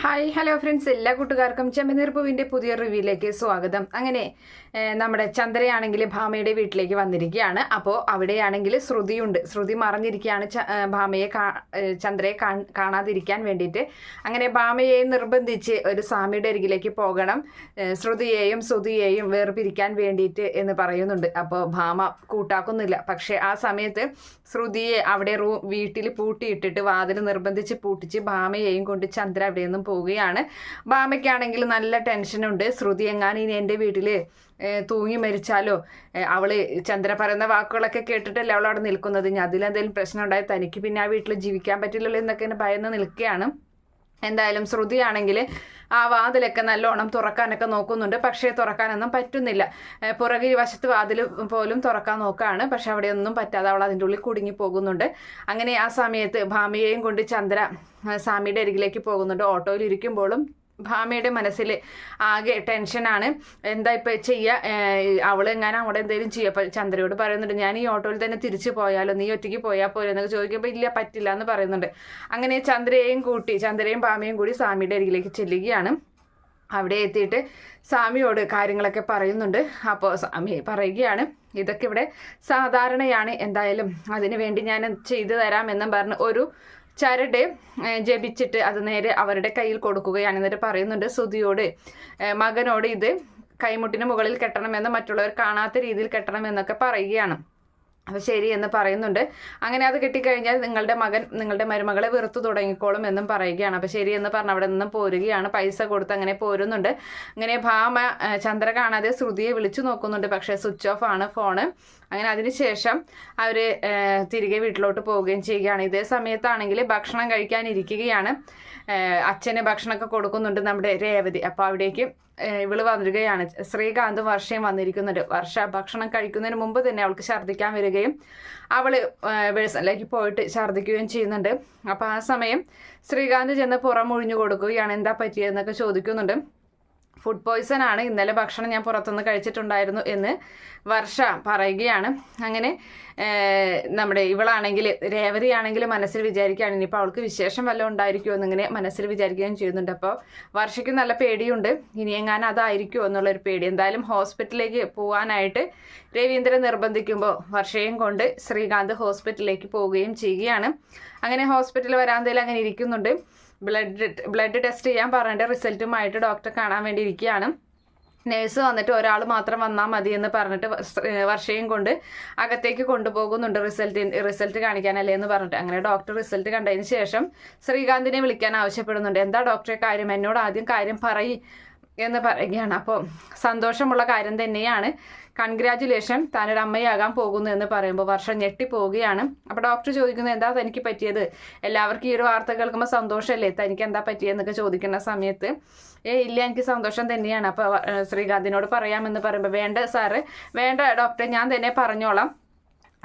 Hi hello friends, എല്ലാ കൂട്ടുകാർക്കും ചെമ്പനീർപ്പൂവിൻ്റെ പുതിയ റിവ്യൂയിലേക്ക് സ്വാഗതം. അങ്ങനെ നമ്മുടെ ചന്ദ്രയാണെങ്കിൽ ഭാമയുടെ വീട്ടിലേക്ക് വന്നിരിക്കുകയാണ്. അപ്പോൾ അവിടെയാണെങ്കിൽ ശ്രുതിയുണ്ട്. ശ്രുതി മറഞ്ഞിരിക്കുകയാണ് ഭാമയെ ചന്ദ്രയെ കാണാതിരിക്കാൻ വേണ്ടിയിട്ട്. അങ്ങനെ ഭാമയെ നിർബന്ധിച്ച് ഒരു സ്വാമിയുടെ അരികിലേക്ക് പോകണം, ശ്രുതിയെയും ശ്രുതിയെയും വേർപിരിക്കാൻ വേണ്ടിയിട്ട് എന്ന് പറയുന്നുണ്ട്. അപ്പോൾ ഭാമ കൂട്ടാക്കുന്നില്ല. പക്ഷേ ആ സമയത്ത് ശ്രുതിയെ അവിടെ വീട്ടിൽ പൂട്ടിയിട്ടിട്ട് വാതിൽ നിർബന്ധിച്ച് പൂട്ടിച്ച് ഭാമയെയും കൊണ്ട് ചന്ദ്ര അവിടെ നിന്നും പോവുകയാണ്. ഭാമയ്ക്കാണെങ്കിൽ നല്ല ടെൻഷനുണ്ട്. ശ്രുതി എങ്ങാനും ഇനി എൻ്റെ വീട്ടിൽ തൂങ്ങി മരിച്ചാലോ, അവള് ചന്ദ്ര പറയുന്ന വാക്കുകളൊക്കെ കേട്ടിട്ടല്ലേ അവൾ അവിടെ നിൽക്കുന്നത്, ഇനി അതിലെന്തെങ്കിലും പ്രശ്നം ഉണ്ടായി തനിക്ക് പിന്നെ ആ വീട്ടിൽ ജീവിക്കാൻ പറ്റില്ലല്ലോ എന്നൊക്കെ ഭയന്ന് നിൽക്കുകയാണ്. എന്തായാലും ശ്രുതിയാണെങ്കിൽ ആ വാതിലൊക്കെ നല്ലോണം തുറക്കാനൊക്കെ നോക്കുന്നുണ്ട്. പക്ഷേ തുറക്കാനൊന്നും പറ്റുന്നില്ല. പുറകിൽ വശത്ത് വാതിൽ പോലും തുറക്കാൻ നോക്കുകയാണ്. പക്ഷെ അവിടെയൊന്നും പറ്റാതെ അവൾ അതിൻ്റെ ഉള്ളിൽ കുടുങ്ങി പോകുന്നുണ്ട്. അങ്ങനെ ആ സമയത്ത് ഭാമയെയും കൊണ്ട് ചന്ദ്ര സ്വാമിയുടെ അരികിലേക്ക് പോകുന്നുണ്ട്. ഓട്ടോയിൽ ഇരിക്കുമ്പോഴും ഭാമയുടെ മനസ്സിൽ ആകെ ടെൻഷനാണ്. എന്താ ഇപ്പം ചെയ്യുക, അവളെങ്ങനെ അവിടെ എന്തെങ്കിലും ചെയ്യുക. അപ്പം ചന്ദ്രയോട് പറയുന്നുണ്ട്, ഞാൻ ഈ ഓട്ടോയിൽ തന്നെ തിരിച്ചു പോയാലോ, നീ ഒറ്റയ്ക്ക് പോയാൽ പോലെ എന്നൊക്കെ ചോദിക്കുമ്പോൾ ഇല്ല പറ്റില്ല എന്ന് പറയുന്നുണ്ട്. അങ്ങനെ ചന്ദ്രയും ഭാമയും കൂടി സ്വാമിയുടെ അരികിലേക്ക് ചെല്ലുകയാണ്. അവിടെ എത്തിയിട്ട് സ്വാമിയോട് കാര്യങ്ങളൊക്കെ പറയുന്നുണ്ട്. അപ്പോൾ സ്വാമി പറയുകയാണ്, ഇതൊക്കെ ഇവിടെ സാധാരണയാണ്, എന്തായാലും അതിനു വേണ്ടി ഞാൻ ചെയ്തു തരാമെന്നും പറഞ്ഞ് ഒരു ചരട് ജപിച്ചിട്ട് അത് നേരെ അവരുടെ കയ്യിൽ കൊടുക്കുകയാണ്. എന്നിട്ട് പറയുന്നുണ്ട് ശ്രുതിയോട്, മകനോട് ഇത് കൈമുട്ടിന് മുകളിൽ കെട്ടണമെന്ന്, മറ്റുള്ളവർ കാണാത്ത രീതിയിൽ കെട്ടണമെന്നൊക്കെ പറയുകയാണ്. അപ്പോൾ ശരി എന്ന് പറയുന്നുണ്ട്. അങ്ങനെ അത് കിട്ടിക്കഴിഞ്ഞാൽ നിങ്ങളുടെ മകൻ നിങ്ങളുടെ മരുമകളെ വെറുത്തു തുടങ്ങിക്കോളും എന്നും പറയുകയാണ്. അപ്പോൾ ശരി എന്ന് പറഞ്ഞ് അവിടെ നിന്നും പോരുകയാണ്. പൈസ കൊടുത്ത് അങ്ങനെ പോരുന്നുണ്ട്. അങ്ങനെ ഭാമ ചന്ദ്ര കാണാതെ ശ്രുതിയെ വിളിച്ചു നോക്കുന്നുണ്ട്. പക്ഷേ സ്വിച്ച് ഓഫ് ആണ് ഫോണ്. അങ്ങനെ അതിനുശേഷം അവർ തിരികെ വീട്ടിലോട്ട് പോവുകയും ചെയ്യുകയാണ്. ഇതേ സമയത്താണെങ്കിൽ ഭക്ഷണം കഴിക്കാനിരിക്കുകയാണ്. അച്ഛന് ഭക്ഷണമൊക്കെ കൊടുക്കുന്നുണ്ട് നമ്മുടെ രേവതി. അപ്പോൾ അവിടേക്ക് ഇവള് വന്നിരിക്കുകയാണ്. ശ്രീകാന്തും വർഷയും വന്നിരിക്കുന്നുണ്ട്. വർഷ ഭക്ഷണം കഴിക്കുന്നതിന് മുമ്പ് തന്നെ അവൾക്ക് ഛർദ്ദിക്കാൻ വരികയും അവള് ബേഴ്സണിലേക്ക് പോയിട്ട് ഛർദ്ദിക്കുകയും ചെയ്യുന്നുണ്ട്. അപ്പോൾ ആ സമയം ശ്രീകാന്ത് ചെന്ന് പുറമൊഴിഞ്ഞു കൊടുക്കുകയാണ്. എന്താ പറ്റിയതെന്നൊക്കെ ചോദിക്കുന്നുണ്ട്. ഫുഡ് പോയ്സൺ ആണ്, ഇന്നലെ ഭക്ഷണം ഞാൻ പുറത്തുനിന്ന് കഴിച്ചിട്ടുണ്ടായിരുന്നു എന്ന് വർഷ പറയുകയാണ്. അങ്ങനെ നമ്മുടെ ഇവളാണെങ്കിൽ രേവതിയാണെങ്കിൽ മനസ്സിൽ വിചാരിക്കുകയാണ്, ഇനിയിപ്പോൾ അവൾക്ക് വിശേഷം വല്ലതും ഉണ്ടായിരിക്കുമോ എന്നിങ്ങനെ മനസ്സിൽ വിചാരിക്കുകയും ചെയ്യുന്നുണ്ട്. അപ്പോൾ വർഷയ്ക്ക് നല്ല പേടിയുണ്ട്, ഇനി എങ്ങാനും അതായിരിക്കുമോ എന്നുള്ളൊരു പേടി. എന്തായാലും ഹോസ്പിറ്റലിലേക്ക് പോകാനായിട്ട് രവീന്ദ്രൻ നിർബന്ധിക്കുമ്പോൾ വർഷയും കൊണ്ട് ശ്രീകാന്ത് ഹോസ്പിറ്റലിലേക്ക് പോവുകയും ചെയ്യുകയാണ്. അങ്ങനെ ഹോസ്പിറ്റൽ വരാന്തയിൽ അങ്ങനെ ഇരിക്കുന്നുണ്ട്. ബ്ലഡ് ടെസ്റ്റ് ചെയ്യാൻ പറഞ്ഞിട്ട് റിസൾട്ടുമായിട്ട് ഡോക്ടറെ കാണാൻ വേണ്ടി ഇരിക്കുകയാണ്. നേഴ്സ് വന്നിട്ട് ഒരാൾ മാത്രം വന്നാൽ മതി എന്ന് പറഞ്ഞിട്ട് വർഷയും കൊണ്ട് അകത്തേക്ക് കൊണ്ടുപോകുന്നുണ്ട് റിസൾട്ട് കാണിക്കാനല്ലേ എന്ന് പറഞ്ഞിട്ട്. അങ്ങനെ ഡോക്ടർ റിസൾട്ട് കണ്ടതിന് ശേഷം ശ്രീകാന്തിനെ വിളിക്കാൻ ആവശ്യപ്പെടുന്നുണ്ട്. എന്താ ഡോക്ടറെ കാര്യം, എന്നോട് ആദ്യം കാര്യം എന്ന് പറയുകയാണ്. അപ്പോൾ സന്തോഷമുള്ള കാര്യം തന്നെയാണ്, കൺഗ്രാജുലേഷൻ, താനൊരു അമ്മയാകാൻ പോകുന്നു എന്ന് പറയുമ്പോൾ വർഷം ഞെട്ടിപ്പോവുകയാണ്. അപ്പോൾ ഡോക്ടർ ചോദിക്കുന്നത്, എന്താ തനിക്ക് പറ്റിയത്, എല്ലാവർക്കും ഈ ഒരു വാർത്ത കേൾക്കുമ്പോൾ സന്തോഷമല്ലേ, തനിക്ക് എന്താ പറ്റിയെന്നൊക്കെ ചോദിക്കുന്ന സമയത്ത് ഇല്ല എനിക്ക് സന്തോഷം തന്നെയാണ്. അപ്പോൾ ശ്രീകാന്തിനോട് പറയാമെന്ന് പറയുമ്പോൾ വേണ്ട സാറ്, വേണ്ട ഡോക്ടറെ, ഞാൻ തന്നെ പറഞ്ഞോളാം,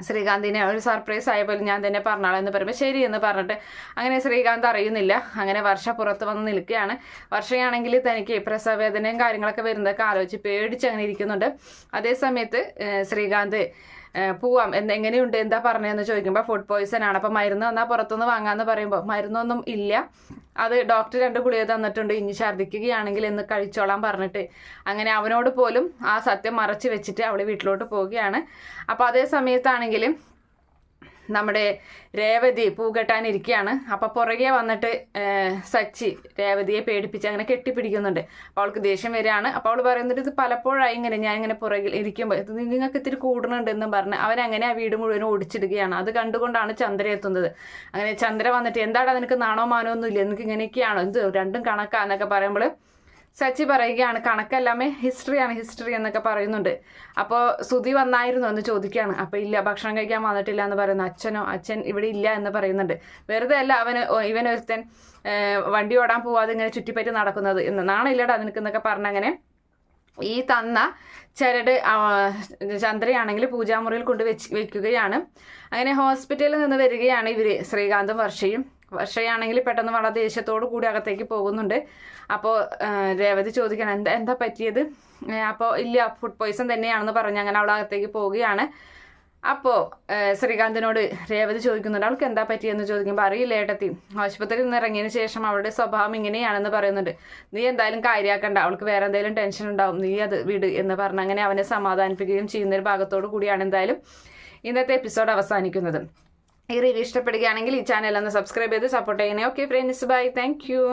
ശ്രീകാന്തിനെ ഒരു സർപ്രൈസ് ആയ പോലെ ഞാൻ തന്നെ പറഞ്ഞോളാം എന്ന് പറയുമ്പോൾ ശരി എന്ന് പറഞ്ഞിട്ട് അങ്ങനെ ശ്രീകാന്ത് അറിയുന്നില്ല. അങ്ങനെ വർഷ പുറത്ത് വന്ന് നിൽക്കുകയാണ്. വർഷയാണെങ്കിൽ തനിക്ക് പ്രസവവേദനയും കാര്യങ്ങളൊക്കെ വരുന്നതൊക്കെ ആലോചിച്ച് പേടിച്ച് അങ്ങനെ ഇരിക്കുന്നുണ്ട്. അതേ സമയത്ത് ശ്രീകാന്ത് പോവാം എങ്ങനെയുണ്ട് എന്താ പറഞ്ഞതെന്ന് ചോദിക്കുമ്പോൾ ഫുഡ് പോയ്സൺ ആണ്, അപ്പോൾ മരുന്ന് വന്നാൽ പുറത്തുനിന്ന് വാങ്ങാമെന്ന് പറയുമ്പോൾ മരുന്നൊന്നും ഇല്ല, അത് ഡോക്ടർ 2 ഗുളിക തന്നിട്ടുണ്ട്, ഇനി ഛർദ്ദിക്കുകയാണെങ്കിൽ എന്ന് കഴിച്ചോളാൻ പറഞ്ഞിട്ട് അങ്ങനെ അവനോട് പോലും ആ സത്യം മറച്ചു വെച്ചിട്ട് അവൾ വീട്ടിലോട്ട് പോവുകയാണ്. അപ്പോൾ അതേ സമയത്താണെങ്കിലും നമ്മുടെ രേവതി പൂകെട്ടാനിരിക്കുകയാണ്. അപ്പോൾ പുറകെ വന്നിട്ട് സച്ചി രേവതിയെ പേടിപ്പിച്ച് അങ്ങനെ കെട്ടിപ്പിടിക്കുന്നുണ്ട്. അപ്പോൾ അവൾക്ക് ദേഷ്യം വരികയാണ്. അപ്പോൾ അവൾ പറയുന്നത്, ഇത് പലപ്പോഴായി ഇങ്ങനെ ഞാൻ ഇങ്ങനെ പുറകിൽ ഇരിക്കുമ്പോൾ ഇത് നിങ്ങൾക്ക് ഇത്തിരി കൂടുന്നുണ്ട് എന്നും പറഞ്ഞ് അവനങ്ങനെ ആ വീട് മുഴുവനും ഓടിച്ചിടുകയാണ്. അത് കണ്ടുകൊണ്ടാണ് ചന്ദ്ര എത്തുന്നത്. അങ്ങനെ ചന്ദ്ര വന്നിട്ട് എന്താടാ നിനക്ക് നാണോ മാനോ ഒന്നും ഇല്ല, നിനക്ക് ഇങ്ങനെയൊക്കെയാണോ, ഇത് രണ്ടും കണക്കാന്നൊക്കെ പറയുമ്പോൾ സച്ചി പറയുകയാണ്, കണക്കല്ലാമേ ഹിസ്റ്ററി എന്നൊക്കെ പറയുന്നുണ്ട്. അപ്പോൾ ശ്രുതി വന്നായിരുന്നു എന്ന് ചോദിക്കുകയാണ്. അപ്പോൾ ഇല്ല, ഭക്ഷണം കഴിക്കാൻ വന്നിട്ടില്ല എന്ന് പറയുന്നു. അച്ഛൻ ഇവിടെ ഇല്ല എന്ന് പറയുന്നുണ്ട്. വെറുതെ അല്ല ഇവനൊരുത്തൻ വണ്ടി ഓടാൻ പോവാതെ ഇങ്ങനെ ചുറ്റിപ്പറ്റി നടക്കുന്നത്, എന്ന് നാണില്ലടാ നിനക്കെന്നൊക്കെ പറഞ്ഞങ്ങനെ ഈ തന്ന ചരട് ചന്ദ്രയാണെങ്കിൽ പൂജാമുറിയിൽ കൊണ്ട് വെക്കുകയാണ്. അങ്ങനെ ഹോസ്പിറ്റലിൽ നിന്ന് വരികയാണ് ഇവർ, ശ്രീകാന്തും വർഷയാണെങ്കിൽ പെട്ടെന്ന് വളരെ ദേഷ്യത്തോടു കൂടി അകത്തേക്ക് പോകുന്നുണ്ട്. അപ്പോൾ രേവതി ചോദിക്കണം, എന്താ പറ്റിയത്. അപ്പോൾ ഇല്ല, ഫുഡ് പോയ്സൺ തന്നെയാണെന്ന് പറഞ്ഞ് അങ്ങനെ അവൾ അകത്തേക്ക് പോവുകയാണ്. അപ്പോൾ ശ്രീകാന്തിനോട് രേവതി ചോദിക്കുന്നുണ്ട് അവൾക്ക് എന്താ പറ്റിയെന്ന് ചോദിക്കുമ്പോൾ അറിയില്ല ഏട്ടത്തി, ആശുപത്രിയിൽ നിന്ന് ഇറങ്ങിയതിന് ശേഷം അവളുടെ സ്വഭാവം ഇങ്ങനെയാണെന്ന് പറയുന്നുണ്ട്. നീ എന്തായാലും കാര്യമാക്കണ്ട, അവൾക്ക് വേറെ എന്തെങ്കിലും ടെൻഷൻ ഉണ്ടാവും, നീ അത് വിട് എന്ന് പറഞ്ഞ് അങ്ങനെ അവനെ സമാധാനിപ്പിക്കുകയും ചെയ്യുന്ന ഒരു ഭാഗത്തോടു കൂടിയാണ് എന്തായാലും ഇന്നത്തെ എപ്പിസോഡ് അവസാനിക്കുന്നത്. ഈ റിവ്യൂ ഇഷ്ടപ്പെടുകയാണെങ്കിൽ ഈ ചാനൽ ഒന്ന് സബ്സ്ക്രൈബ് ചെയ്ത് സപ്പോർട്ട് ചെയ്യണേ. Okay friends, bye, thank U.